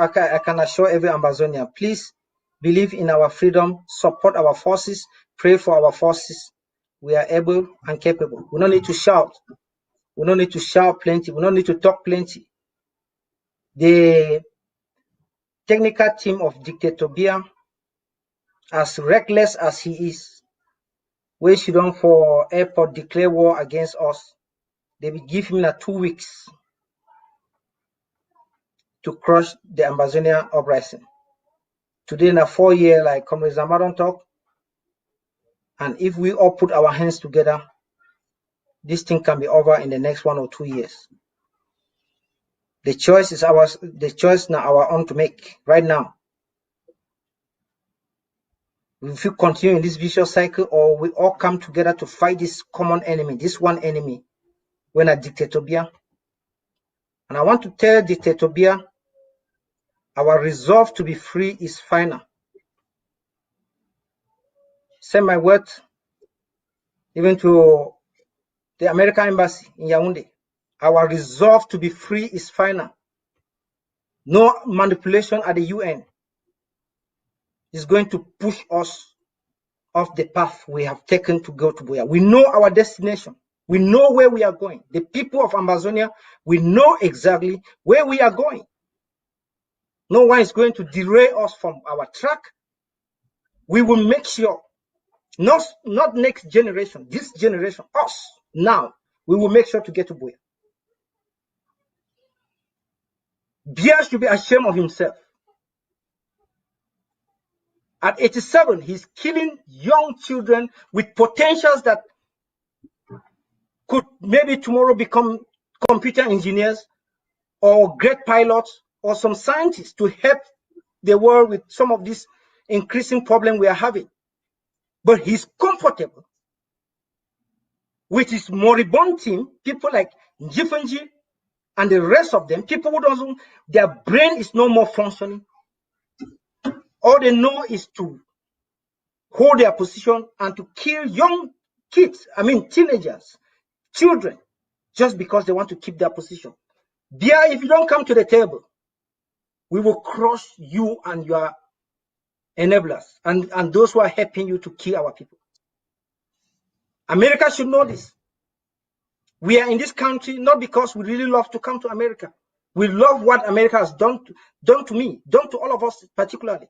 every Ambazonian, please believe in our freedom, support our forces, pray for our forces. We are able and capable. We don't need to shout. We don't need to shout plenty. We don't need to talk plenty. The technical team of Dictator Biya, as reckless as he is, we should don't for airport declare war against us. They will give him 2 weeks to crush the Ambazonian uprising. Today in a 4 year, like Comrade Zamaron talk, and if we all put our hands together, this thing can be over in the next 1 or 2 years. The choice is ours. The choice now our own to make right now. If we continue in this vicious cycle, or we all come together to fight this common enemy, this one enemy, when a Dictator Biya. And I want to tell Dictator Biya, our resolve to be free is final. Send my word even to the American Embassy in Yaoundé. Our resolve to be free is final. No manipulation at the UN is going to push us off the path we have taken to go to Buea. We know our destination. We know where we are going. The people of Amazonia, we know exactly where we are going. No one is going to derail us from our track. We will make sure, not next generation, this generation, us, now, we will make sure to get to Buea. Biya should be ashamed of himself. At 87, he's killing young children with potentials that could maybe tomorrow become computer engineers or great pilots or some scientists to help the world with some of these increasing problems we are having. But he's comfortable with his moribund team, people like Njifenji and the rest of them, people who don't, their brain is no more functioning. All they know is to hold their position and to kill young kids, teenagers, children, just because they want to keep their position. Bia, if you don't come to the table, we will crush you and your enablers and those who are helping you to kill our people. America should know this. We are in this country not because we really love to come to America. We love what America has done to me, done to all of us particularly.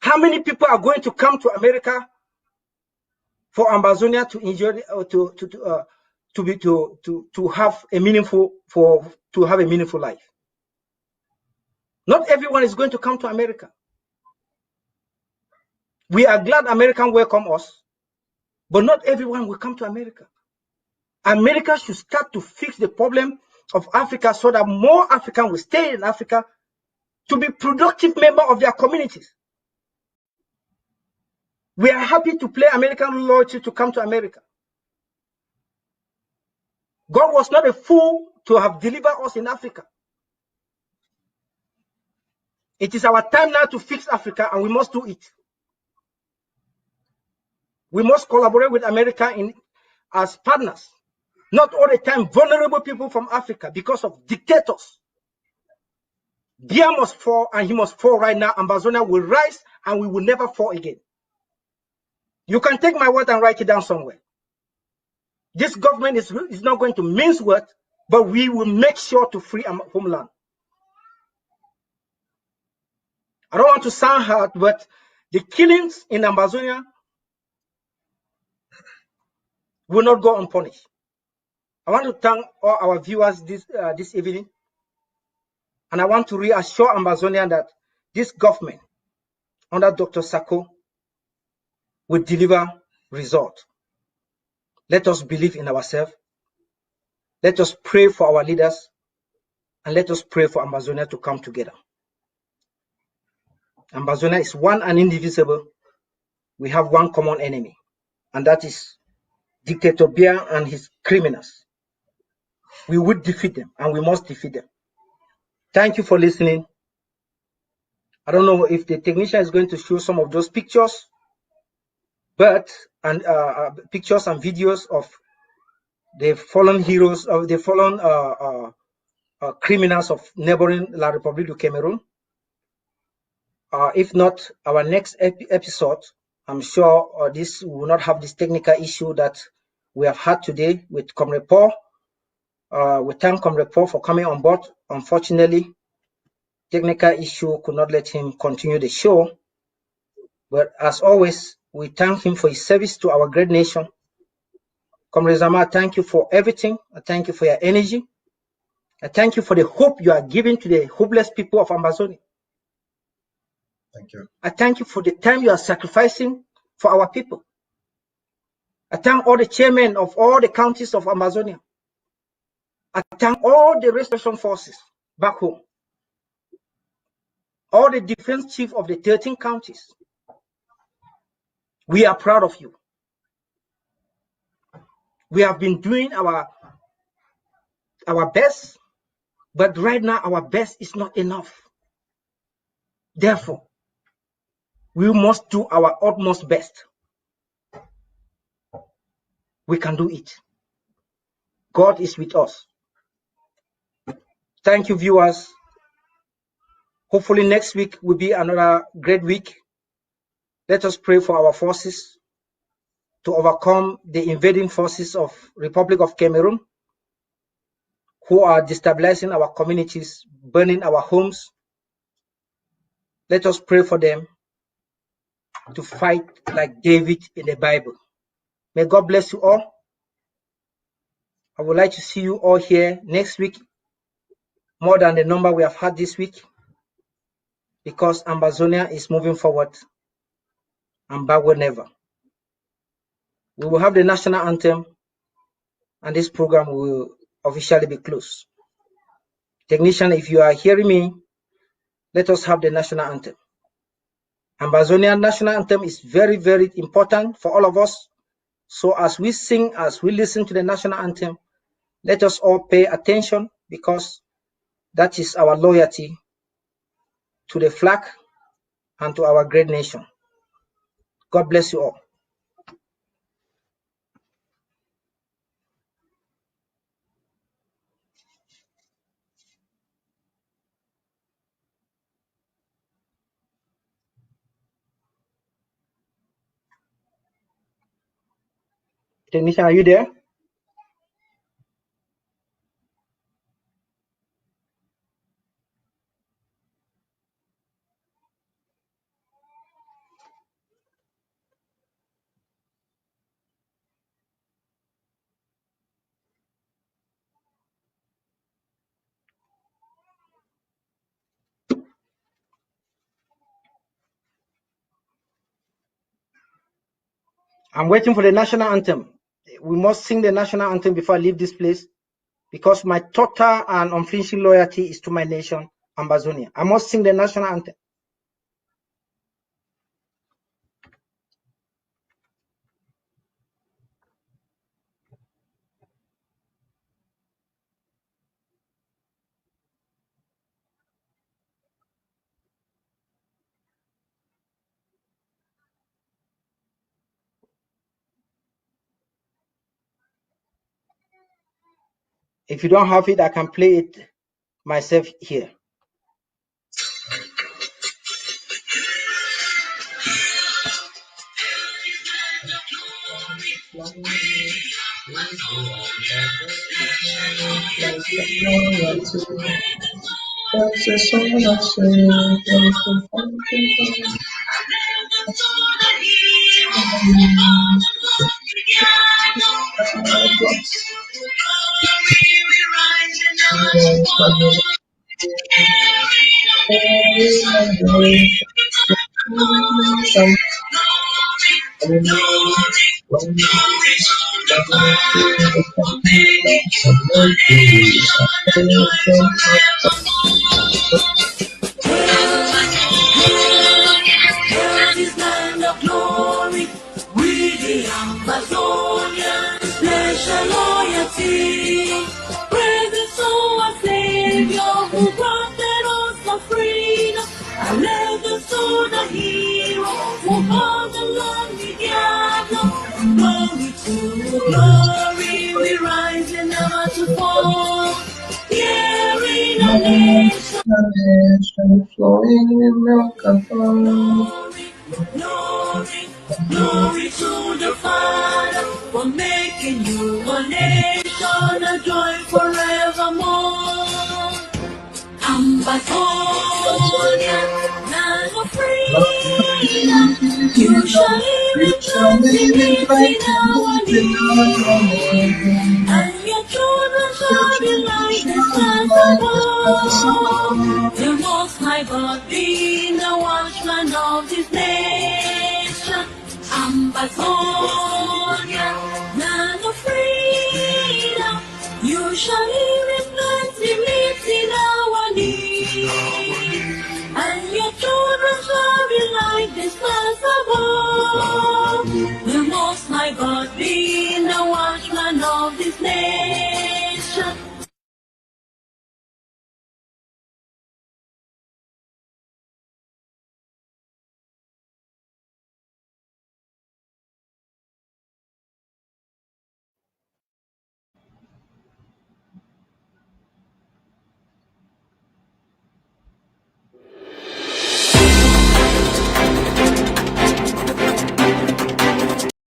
How many people are going to come to America for Ambazonia to enjoy to have a meaningful life? Not everyone is going to come to America. We are glad Americans welcome us, but not everyone will come to America. America should start to fix the problem of Africa so that more Africans will stay in Africa to be productive members of their communities. We are happy to play American loyalty to come to America. God was not a fool to have delivered us in Africa. It is our time now to fix Africa, and we must do it. We must collaborate with America as partners, not all the time vulnerable people from Africa because of dictators. Bia must fall, and he must fall right now. Ambazonia will rise, and we will never fall again. You can take my word and write it down somewhere. This government is not going to mince words, but we will make sure to free our homeland. I don't want to sound hard, but the killings in Ambazonia will not go unpunished. I want to thank all our viewers this evening, and I want to reassure Ambazonian that this government under Dr. Sako will deliver results. Let us believe in ourselves. Let us pray for our leaders, and let us pray for Ambazonia to come together. Ambazonia is one and indivisible. We have one common enemy, and that is Dictator Bia and his criminals. We would defeat them, and we must defeat them. Thank you for listening. I don't know if the technician is going to show some of those pictures, but pictures and videos of the fallen heroes, of the fallen criminals of neighboring La République du Cameroon. If not, our next episode, I'm sure this will not have this technical issue that we have had today with Comrade Paul. We thank Comrade Paul for coming on board. Unfortunately, technical issue could not let him continue the show. But as always, we thank him for his service to our great nation. Comrade Zama, thank you for everything. I thank you for your energy. I thank you for the hope you are giving to the hopeless people of Ambazonia. Thank you. I thank you for the time you are sacrificing for our people. I thank all the chairmen of all the counties of Amazonia. I thank all the restoration forces back home. All the defense chiefs of the 13 counties. We are proud of you. We have been doing our best, but right now our best is not enough. Therefore, we must do our utmost best. We can do it. God is with us. Thank you, viewers. Hopefully next week will be another great week. Let us pray for our forces to overcome the invading forces of Republic of Cameroon, who are destabilizing our communities, burning our homes. Let us pray for them to fight like David in the Bible. May God bless you all. I would like to see you all here next week, more than the number we have had this week, because Ambazonia is moving forward and backward never. We will have the national anthem, and this program will officially be closed. Technician, if you are hearing me, let us have the national anthem. Ambazonian national anthem is very, very important for all of us. So as we sing, as we listen to the national anthem, let us all pay attention, because that is our loyalty to the flag and to our great nation. God bless you all. Technician, are you there? I'm waiting for the national anthem. We must sing the national anthem before I leave this place, because my total and unflinching loyalty is to my nation, Ambazonia. I must sing the national anthem. If you don't have it, I can play it myself here. This land of glory, we the Ambazonians, special loyalty. Praise the soul of Savior who granted us the freedom. And let the soul the hero who called the lonely diablo. Glory to glory, we rise and never to fall. Here in a nation flowing with milk and glory, glory, glory to the Father for making you a nation, a joy forevermore. Ambazonia, land of freedom, you shall live in our need, and your children shall be like the stars above. The Most High God being the watchman of this nation, Ambazonia, land of freedom, you shall live in plenty, meeting our need, and your children shall be like the stars above. The Most High God being the watchman of this nation.